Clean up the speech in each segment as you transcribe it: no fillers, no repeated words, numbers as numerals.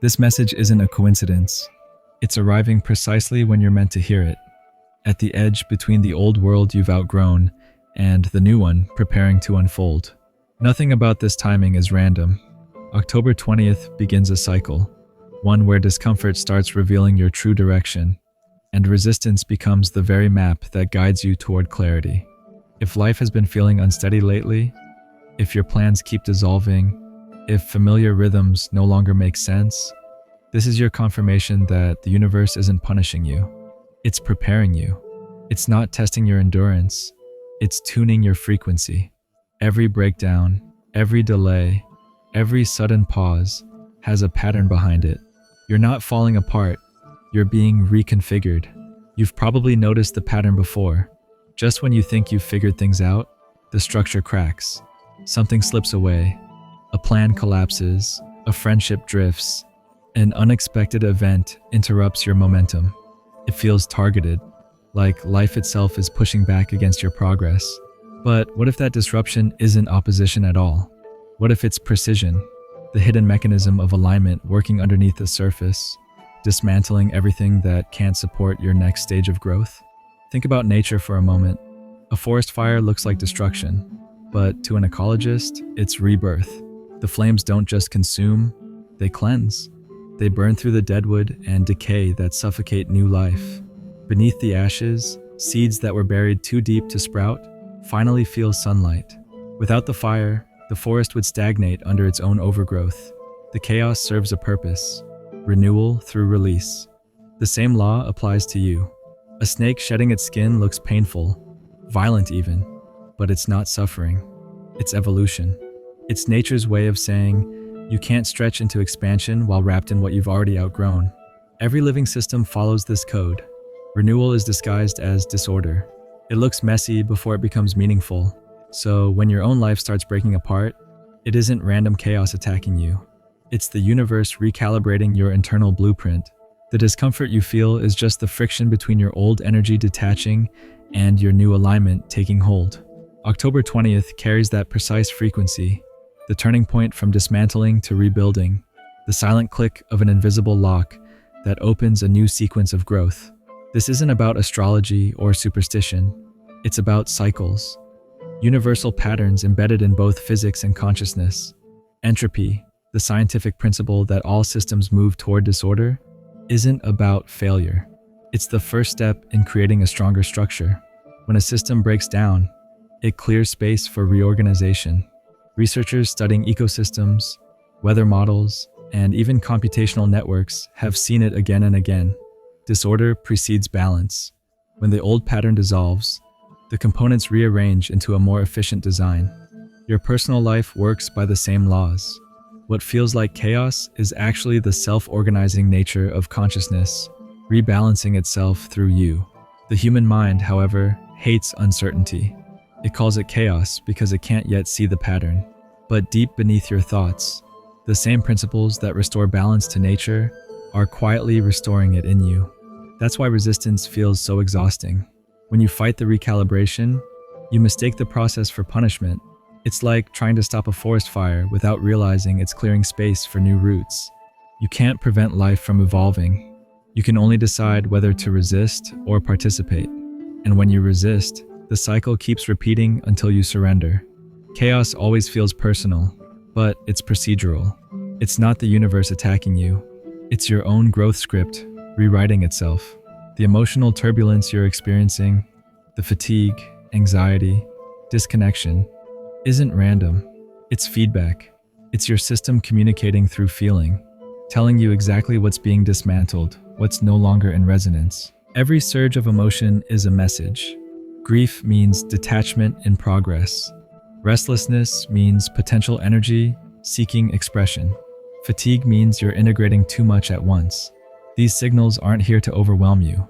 This message isn't a coincidence. It's arriving precisely when you're meant to hear it, at the edge between the old world you've outgrown and the new one preparing to unfold. Nothing about this timing is random. October 20th begins a cycle, one where discomfort starts revealing your true direction, and resistance becomes the very map that guides you toward clarity. If life has been feeling unsteady lately, if your plans keep dissolving, if familiar rhythms no longer make sense, this is your confirmation that the universe isn't punishing you. It's preparing you. It's not testing your endurance. It's tuning your frequency. Every breakdown, every delay, every sudden pause has a pattern behind it. You're not falling apart. You're being reconfigured. You've probably noticed the pattern before. Just when you think you've figured things out, the structure cracks. Something slips away. A plan collapses. A friendship drifts. An unexpected event interrupts your momentum. It feels targeted, like life itself is pushing back against your progress. But what if that disruption isn't opposition at all? What if it's precision, the hidden mechanism of alignment working underneath the surface, dismantling everything that can't support your next stage of growth? Think about nature for a moment. A forest fire looks like destruction, but to an ecologist, it's rebirth. The flames don't just consume, they cleanse. They burn through the deadwood and decay that suffocate new life. Beneath the ashes, seeds that were buried too deep to sprout finally feel sunlight. Without the fire, the forest would stagnate under its own overgrowth. The chaos serves a purpose: renewal through release. The same law applies to you. A snake shedding its skin looks painful, violent even, but it's not suffering. It's evolution. It's nature's way of saying, you can't stretch into expansion while wrapped in what you've already outgrown. Every living system follows this code. Renewal is disguised as disorder. It looks messy before it becomes meaningful. So when your own life starts breaking apart, it isn't random chaos attacking you. It's the universe recalibrating your internal blueprint. The discomfort you feel is just the friction between your old energy detaching and your new alignment taking hold. October 20th carries that precise frequency, the turning point from dismantling to rebuilding, the silent click of an invisible lock that opens a new sequence of growth. This isn't about astrology or superstition. It's about cycles, universal patterns embedded in both physics and consciousness. Entropy, the scientific principle that all systems move toward disorder, isn't about failure. It's the first step in creating a stronger structure. When a system breaks down, it clears space for reorganization. Researchers studying ecosystems, weather models, and even computational networks have seen it again and again. Disorder precedes balance. When the old pattern dissolves, the components rearrange into a more efficient design. Your personal life works by the same laws. What feels like chaos is actually the self-organizing nature of consciousness, rebalancing itself through you. The human mind, however, hates uncertainty. It calls it chaos because it can't yet see the pattern. But deep beneath your thoughts, the same principles that restore balance to nature are quietly restoring it in you. That's why resistance feels so exhausting. When you fight the recalibration, you mistake the process for punishment. It's like trying to stop a forest fire without realizing it's clearing space for new roots. You can't prevent life from evolving. You can only decide whether to resist or participate. And when you resist, the cycle keeps repeating until you surrender. Chaos always feels personal, but it's procedural. It's not the universe attacking you. It's your own growth script rewriting itself. The emotional turbulence you're experiencing, the fatigue, anxiety, disconnection, isn't random. It's feedback. It's your system communicating through feeling, telling you exactly what's being dismantled, what's no longer in resonance. Every surge of emotion is a message. Grief means detachment in progress. Restlessness means potential energy seeking expression. Fatigue means you're integrating too much at once. These signals aren't here to overwhelm you.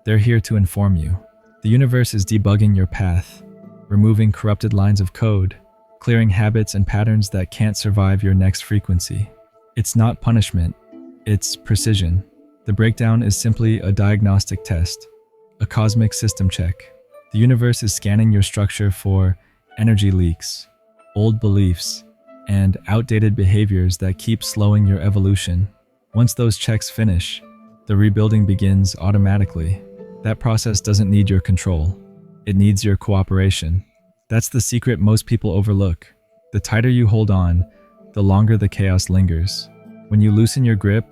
They're here to inform you. The universe is debugging your path, removing corrupted lines of code, clearing habits and patterns that can't survive your next frequency. It's not punishment, it's precision. The breakdown is simply a diagnostic test, a cosmic system check. The universe is scanning your structure for energy leaks, old beliefs, and outdated behaviors that keep slowing your evolution. Once those checks finish, the rebuilding begins automatically. That process doesn't need your control. It needs your cooperation. That's the secret most people overlook. The tighter you hold on, the longer the chaos lingers. When you loosen your grip,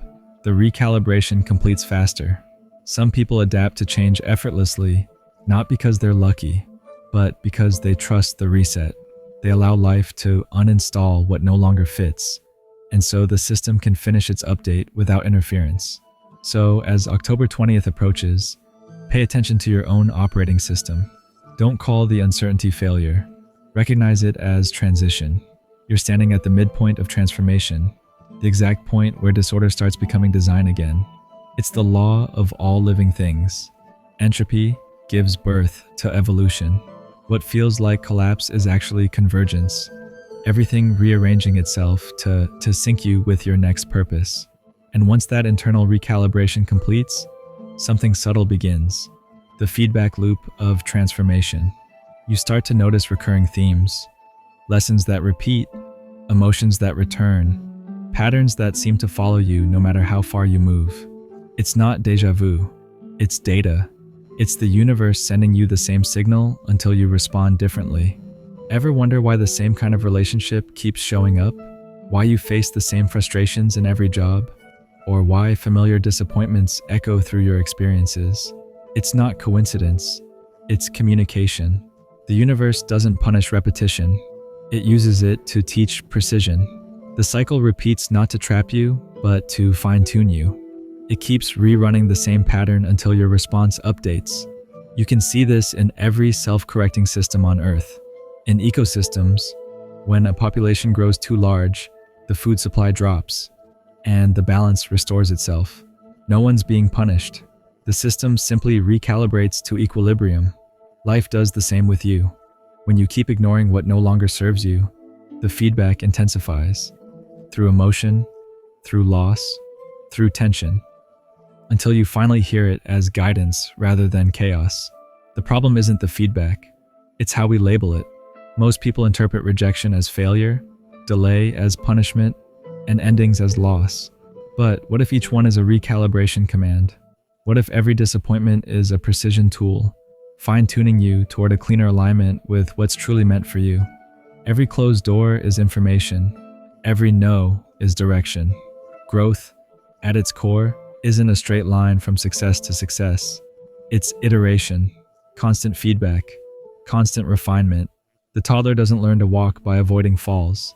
the recalibration completes faster. Some people adapt to change effortlessly, not because they're lucky, but because they trust the reset. They allow life to uninstall what no longer fits, and so the system can finish its update without interference. So, as October 20th approaches, pay attention to your own operating system. Don't call the uncertainty failure. Recognize it as transition. You're standing at the midpoint of transformation, the exact point where disorder starts becoming design again. It's the law of all living things. Entropy gives birth to evolution. What feels like collapse is actually convergence. Everything rearranging itself to sync you with your next purpose. And once that internal recalibration completes, something subtle begins. The feedback loop of transformation. You start to notice recurring themes, lessons that repeat, emotions that return, patterns that seem to follow you no matter how far you move. It's not déjà vu, it's data. It's the universe sending you the same signal until you respond differently. Ever wonder why the same kind of relationship keeps showing up? Why you face the same frustrations in every job? Or why familiar disappointments echo through your experiences? It's not coincidence, it's communication. The universe doesn't punish repetition, it uses it to teach precision. The cycle repeats not to trap you, but to fine-tune you. It keeps rerunning the same pattern until your response updates. You can see this in every self-correcting system on Earth. In ecosystems, when a population grows too large, the food supply drops, and the balance restores itself. No one's being punished. The system simply recalibrates to equilibrium. Life does the same with you. When you keep ignoring what no longer serves you, the feedback intensifies. Through emotion, through loss, through tension, until you finally hear it as guidance rather than chaos. The problem isn't the feedback, it's how we label it. Most people interpret rejection as failure, delay as punishment, and endings as loss. But what if each one is a recalibration command? What if every disappointment is a precision tool, fine-tuning you toward a cleaner alignment with what's truly meant for you? Every closed door is information. Every no is direction. Growth, at its core, isn't a straight line from success to success. It's iteration, constant feedback, constant refinement. The toddler doesn't learn to walk by avoiding falls.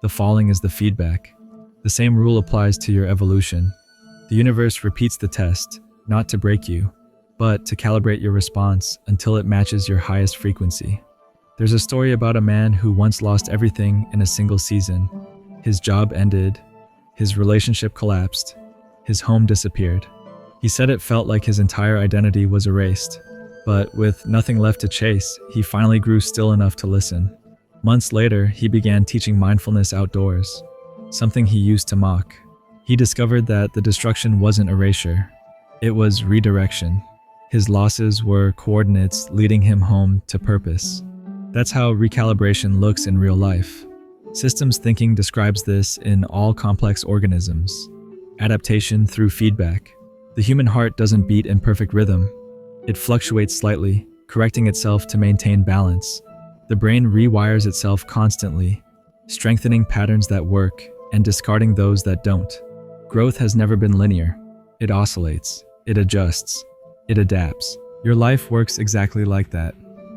The falling is the feedback. The same rule applies to your evolution. The universe repeats the test, not to break you, but to calibrate your response until it matches your highest frequency. There's a story about a man who once lost everything in a single season. His job ended, his relationship collapsed, his home disappeared. He said it felt like his entire identity was erased, but with nothing left to chase, he finally grew still enough to listen. Months later, he began teaching mindfulness outdoors, something he used to mock. He discovered that the destruction wasn't erasure, it was redirection. His losses were coordinates leading him home to purpose. That's how recalibration looks in real life. Systems thinking describes this in all complex organisms. Adaptation through feedback. The human heart doesn't beat in perfect rhythm. It fluctuates slightly, correcting itself to maintain balance. The brain rewires itself constantly, strengthening patterns that work and discarding those that don't. Growth has never been linear. It oscillates, it adjusts, it adapts. Your life works exactly like that.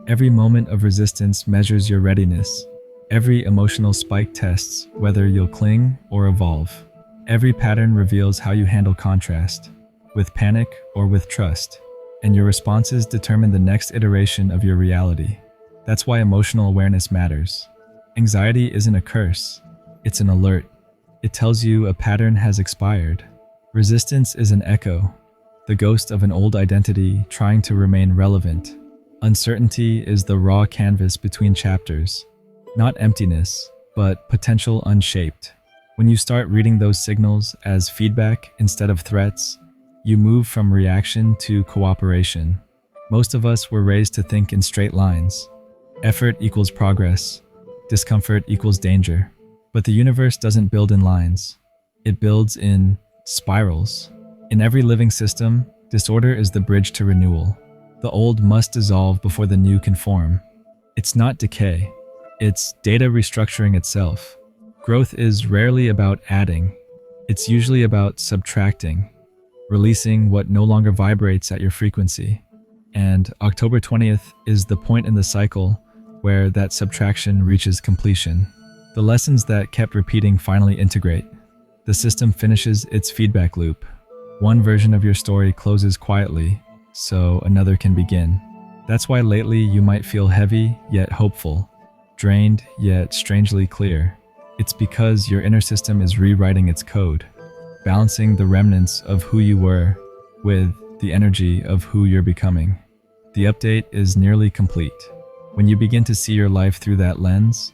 Every moment of resistance measures your readiness. Every emotional spike tests whether you'll cling or evolve. Every pattern reveals how you handle contrast, with panic or with trust, and your responses determine the next iteration of your reality. That's why emotional awareness matters. Anxiety isn't a curse, it's an alert. It tells you a pattern has expired. Resistance is an echo, the ghost of an old identity trying to remain relevant. Uncertainty is the raw canvas between chapters, not emptiness, but potential unshaped. When you start reading those signals as feedback instead of threats, you move from reaction to cooperation. Most of us were raised to think in straight lines. Effort equals progress. Discomfort equals danger. But the universe doesn't build in lines. It builds in Spirals. In every living system, disorder is the bridge to renewal. The old must dissolve before the new can form. It's not decay, it's data restructuring itself. Growth is rarely about adding, it's usually about subtracting, releasing what no longer vibrates at your frequency. And October 20th is the point in the cycle where that subtraction reaches completion. The lessons that kept repeating finally integrate. The system finishes its feedback loop. One version of your story closes quietly, so another can begin. That's why lately you might feel heavy yet hopeful, drained yet strangely clear. It's because your inner system is rewriting its code, balancing the remnants of who you were with the energy of who you're becoming. The update is nearly complete. When you begin to see your life through that lens,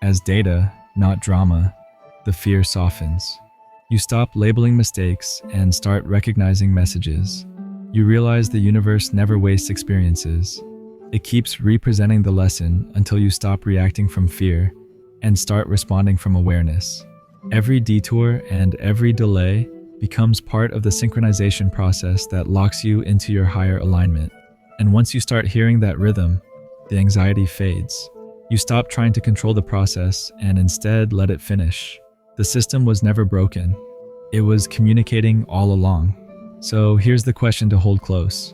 as data, not drama, the fear softens. You stop labeling mistakes and start recognizing messages. You realize the universe never wastes experiences. It keeps representing the lesson until you stop reacting from fear and start responding from awareness. Every detour and every delay becomes part of the synchronization process that locks you into your higher alignment. And once you start hearing that rhythm, the anxiety fades. You stop trying to control the process and instead let it finish. The system was never broken. It was communicating all along. So here's the question to hold close.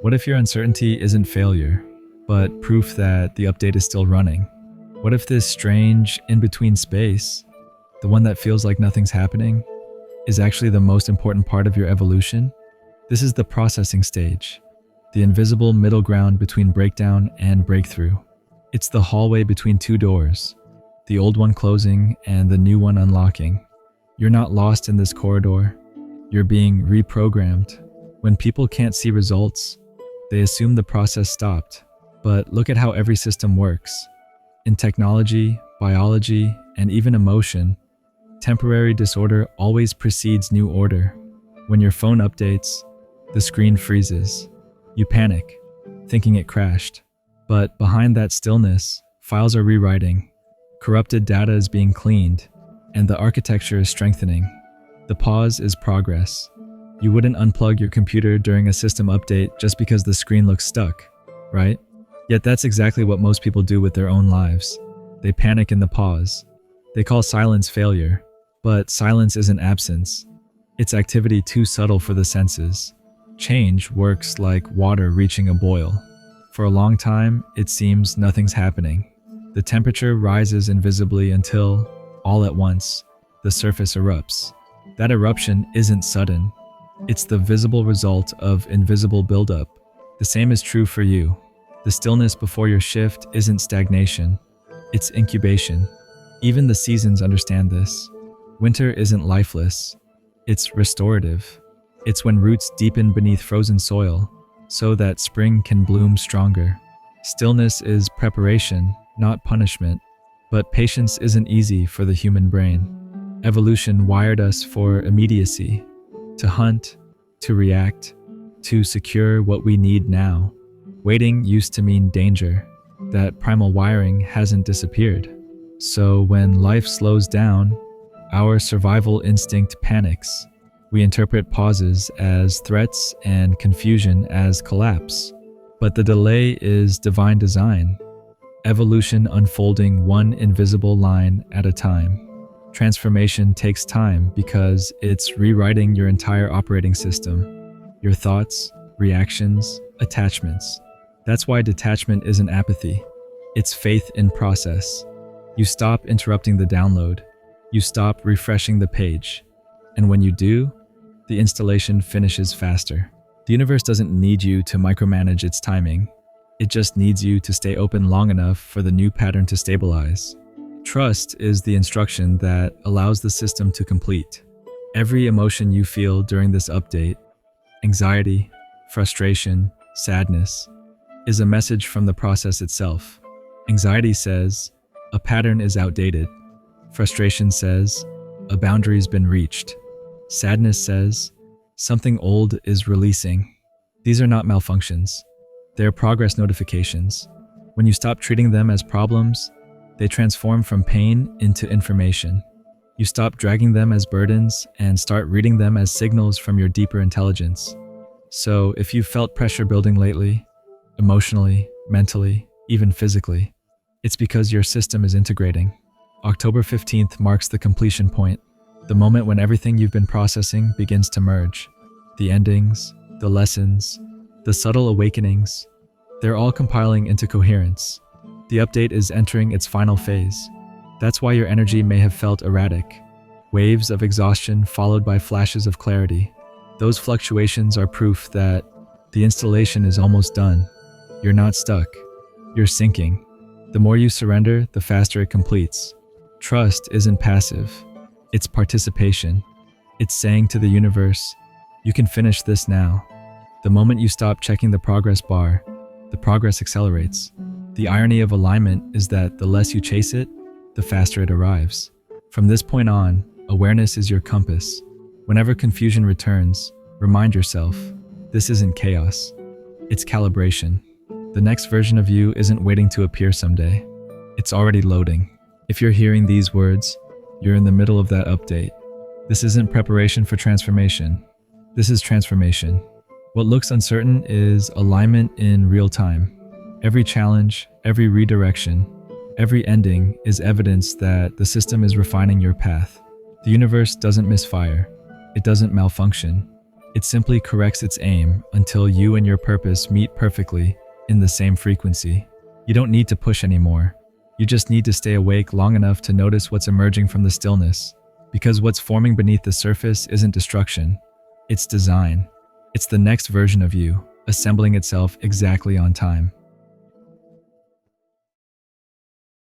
What if your uncertainty isn't failure, but proof that the update is still running? What if this strange in-between space, the one that feels like nothing's happening, is actually the most important part of your evolution? This is the processing stage, the invisible middle ground between breakdown and breakthrough. It's the hallway between two doors, the old one closing and the new one unlocking. You're not lost in this corridor. You're being reprogrammed. When people can't see results, they assume the process stopped. But look at how every system works. In technology, biology, and even emotion, temporary disorder always precedes new order. When your phone updates, the screen freezes. You panic, thinking it crashed. But behind that stillness, files are rewriting. Corrupted data is being cleaned, and the architecture is strengthening. The pause is progress. You wouldn't unplug your computer during a system update just because the screen looks stuck, right? Yet that's exactly what most people do with their own lives. They panic in the pause. They call silence failure, but silence isn't absence. It's activity too subtle for the senses. Change works like water reaching a boil. For a long time, it seems nothing's happening. The temperature rises invisibly until, all at once, the surface erupts. That eruption isn't sudden. It's the visible result of invisible buildup. The same is true for you. The stillness before your shift isn't stagnation. It's incubation. Even the seasons understand this. Winter isn't lifeless. It's restorative. It's when roots deepen beneath frozen soil, so that spring can bloom stronger. Stillness is preparation, not punishment. But patience isn't easy for the human brain. Evolution wired us for immediacy, to hunt, to react, to secure what we need now. Waiting used to mean danger. That primal wiring hasn't disappeared. So when life slows down, our survival instinct panics. We interpret pauses as threats and confusion as collapse. But the delay is divine design. Evolution unfolding one invisible line at a time. Transformation takes time because it's rewriting your entire operating system. Your thoughts, reactions, attachments. That's why detachment isn't apathy. It's faith in process. You stop interrupting the download. You stop refreshing the page. And when you do, the installation finishes faster. The universe doesn't need you to micromanage its timing. It just needs you to stay open long enough for the new pattern to stabilize. Trust is the instruction that allows the system to complete. Every emotion you feel during this update, anxiety, frustration, sadness, is a message from the process itself. Anxiety says, a pattern is outdated. Frustration says, a boundary's been reached. Sadness says, something old is releasing. These are not malfunctions. They're progress notifications. When you stop treating them as problems, they transform from pain into information. You stop dragging them as burdens and start reading them as signals from your deeper intelligence. So, if you've felt pressure building lately, emotionally, mentally, even physically, it's because your system is integrating. October 15th marks the completion point, the moment when everything you've been processing begins to merge. The endings, the lessons, the subtle awakenings, they're all compiling into coherence. The update is entering its final phase. That's why your energy may have felt erratic. Waves of exhaustion followed by flashes of clarity. Those fluctuations are proof that the installation is almost done. You're not stuck. You're sinking. The more you surrender, the faster it completes. Trust isn't passive. It's participation. It's saying to the universe, you can finish this now. The moment you stop checking the progress bar, the progress accelerates. The irony of alignment is that the less you chase it, the faster it arrives. From this point on, awareness is your compass. Whenever confusion returns, remind yourself, this isn't chaos. It's calibration. The next version of you isn't waiting to appear someday. It's already loading. If you're hearing these words, you're in the middle of that update. This isn't preparation for transformation. This is transformation. What looks uncertain is alignment in real time. Every challenge, every redirection, every ending is evidence that the system is refining your path. The universe doesn't misfire. It doesn't malfunction. It simply corrects its aim until you and your purpose meet perfectly in the same frequency. You don't need to push anymore. You just need to stay awake long enough to notice what's emerging from the stillness. Because what's forming beneath the surface isn't destruction. It's design. It's the next version of you, assembling itself exactly on time.